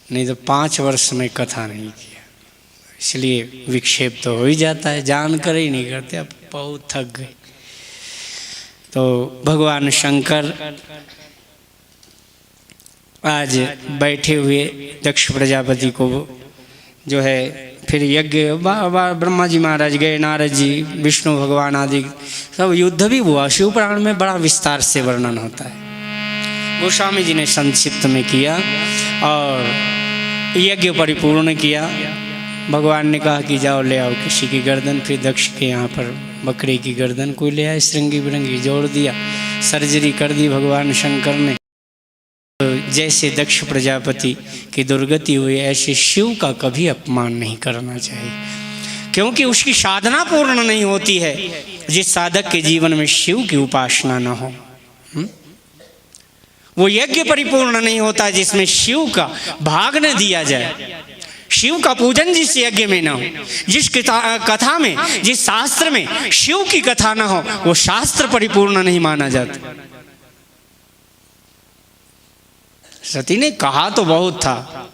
नहीं तो 5 वर्ष में कथा नहीं किया। इसलिए विक्षेप तो हो ही जाता है, जानकर ही नहीं करते, अब बहुत थक गए। तो भगवान शंकर आज बैठे हुए दक्ष प्रजापति को जो है फिर यज्ञ ब्रह्मा जी महाराज गए, नारद जी, विष्णु भगवान आदि सब युद्ध भी हुआ। शिव पुराण में बड़ा विस्तार से वर्णन होता है, गोस्वामी जी ने संक्षिप्त में किया और यज्ञ परिपूर्ण किया। भगवान ने कहा कि जाओ ले आओ किसी की गर्दन, फिर दक्ष के यहाँ पर बकरे की गर्दन कोई ले आए, श्रृंगी बिरंगी जोड़ दिया, सर्जरी कर दी भगवान शंकर ने। जैसे दक्ष प्रजापति की दुर्गति हुई, ऐसे शिव का कभी अपमान नहीं करना चाहिए, क्योंकि उसकी साधना पूर्ण नहीं होती है जिस साधक के जीवन में शिव की उपासना न हो। वो यज्ञ परिपूर्ण नहीं होता जिसमें शिव का भाग न दिया जाए, शिव का पूजन जिस यज्ञ में न हो, जिस कथा में, जिस शास्त्र में शिव की कथा न हो, वो शास्त्र परिपूर्ण नहीं माना जाता। सती ने कहा तो बहुत था,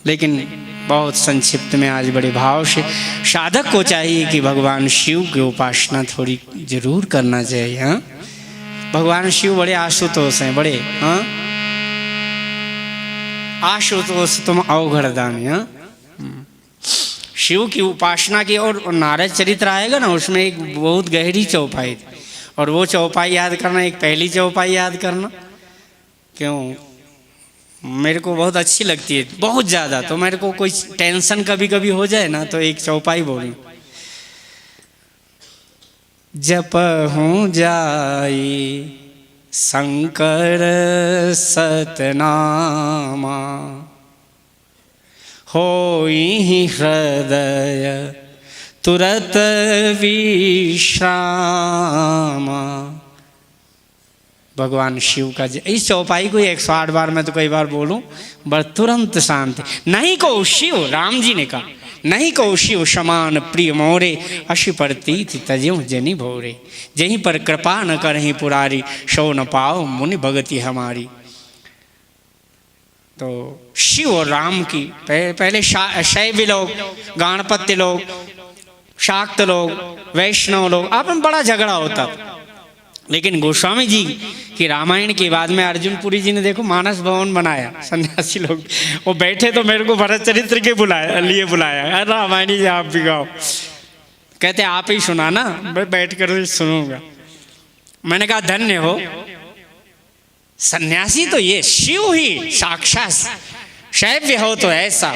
लेकिन बहुत संक्षिप्त में आज बड़े भाव से साधक को चाहिए कि भगवान शिव की उपासना थोड़ी जरूर करना चाहिए। हाँ, भगवान शिव बड़े आशुतोष हैं, बड़े हाँ आशुतोष तुम अवघड़दानी। हाँ, शिव की उपासना की। और नारद चरित्र आएगा ना, उसमें एक बहुत गहरी चौपाई थी, और वो चौपाई याद करना, एक पहली चौपाई याद करना। क्यों? मेरे को बहुत अच्छी लगती है, बहुत ज़्यादा। तो मेरे को कोई टेंशन कभी कभी हो जाए ना, तो एक चौपाई बोलूं, जपहूँ जाई शंकर सतनामा, होई हृदय तुरत विश्रामा। भगवान शिव का इस चौपाई को 108 बार मैं तो कई बार बोलूं, बस तुरंत शांति। नहीं को शिव, राम जी ने कहा, नहीं को शिव समान प्रिय मोरे, अशि प्रतीत तज्यों जनि भोरे, जहीं पर कृपा न करहीं पुरारी, सो न पाओ मुनि भगति हमारी। तो शिव और राम की पहले शैव लोग, गणपत्य लोग, शाक्त लोग, वैष्णव लोग, आप में बड़ा झगड़ा होता था। लेकिन गोस्वामी जी की रामायण के बाद में अर्जुनपुरी जी ने देखो मानस भवन बनाया, सन्यासी लोग वो बैठे तो मेरे को भरत चरित्र के लिए बुलाया, रामायणी जी आप भी गाओ। कहते आप ही सुना ना, मैं बैठ कर सुनूंगा। मैंने कहा धन्य हो, सन्यासी तो ये शिव ही साक्षात, शैव्य हो तो ऐसा,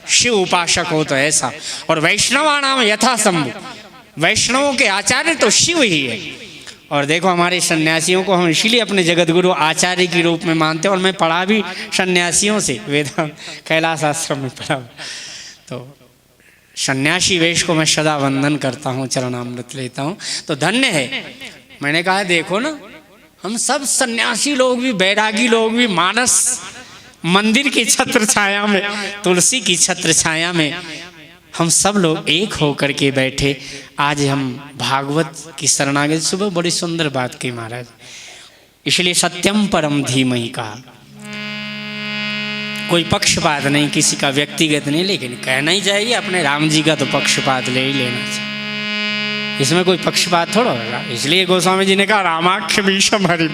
शिव उपासक हो तो ऐसा, और वैष्णवानाम यथा शंभु, वैष्णवों के आचार्य तो शिव ही है। और देखो हमारे सन्यासियों को हम इसीलिए अपने जगत गुरु आचार्य के रूप में मानते हैं। और मैं पढ़ा भी सन्यासियों से, वेदांत कैलाश आश्रम में पढ़ा, तो सन्यासी वेश को मैं सदा वंदन करता हूँ, चरणामृत लेता हूँ, तो धन्य है। मैंने कहा देखो ना, हम सब सन्यासी लोग भी, बैरागी लोग भी, मानस मंदिर की छत्र छाया में, तुलसी की छत्र छाया में हम सब लोग एक होकर के बैठे। आज हम भागवत की शरणागति, सुबह बड़ी सुंदर बात की महाराज, इसलिए सत्यम परम धीमहि कहा। कोई पक्षपात नहीं, किसी का व्यक्तिगत नहीं, लेकिन कहना ही चाहिए अपने राम जी का तो पक्षपात ले ही लेना चाहिए, इसमें कोई पक्षपात थोड़ा होगा। इसलिए गोस्वामी जी ने कहा रामाख्य भीषम हरि,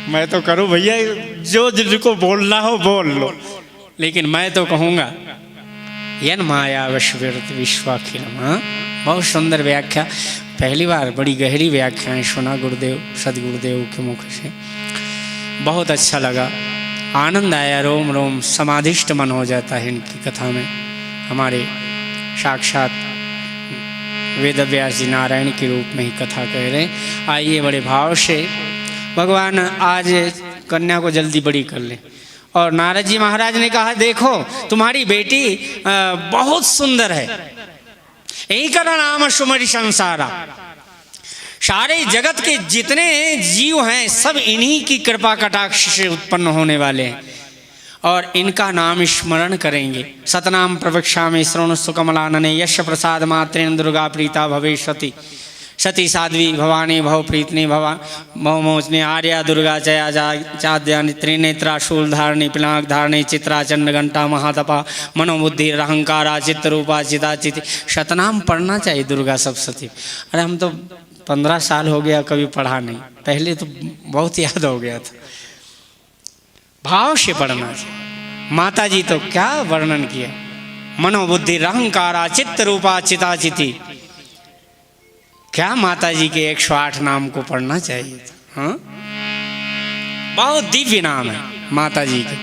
मैं तो करूँ भैया जो जिनको बोलना हो बोल लो, लेकिन मैं तो कहूँगा यन माया वशविरत विश्वाखिलम। हाँ, बहुत सुंदर व्याख्या, पहली बार बड़ी गहरी व्याख्याएं सुना गुरुदेव सदगुरुदेव के मुख से, बहुत अच्छा लगा, आनंद आया, रोम रोम समाधिष्ट मन हो जाता है इनकी कथा में। हमारे साक्षात वेद व्यास जी नारायण के रूप में ही कथा कह रहे हैं। आइए बड़े भाव से, भगवान आज कन्या को जल्दी बड़ी कर ले। और नारद जी महाराज ने कहा देखो तुम्हारी बेटी बहुत सुंदर है, यही का नाम सुमरि संसारा, सारे जगत के जितने जीव हैं सब इन्हीं की कृपा कटाक्ष से उत्पन्न होने वाले हैं, और इनका नाम स्मरण करेंगे। सतनाम प्रवक्षा में श्रवण सुकमलानने यश प्रसाद मात्रेन दुर्गा प्रीता भवेष्यति। सती साध्वी भवानी भवप्रीतनी भवा भवमोचनी आर्या दुर्गा जया चाद्यानि त्रिनेत्रा शूलधारणी पिनाकधारणी चित्रा चंड घंटा महातपा मनोबुद्धि अहंकारा चित्तरूपा चिताचिति। शतनाम पढ़ना चाहिए दुर्गा सप्तशती। अरे हम तो 15 साल हो गया कभी पढ़ा नहीं, पहले तो बहुत याद हो गया था। भाव से पढ़ना चाहिए। माता जी तो क्या वर्णन किया, मनोबुद्धि अहंकारा चित्तरूपा चिताचिति। क्या माता जी के 108 नाम को पढ़ना चाहिए। हाँ, बहुत दिव्य नाम है माता जी के।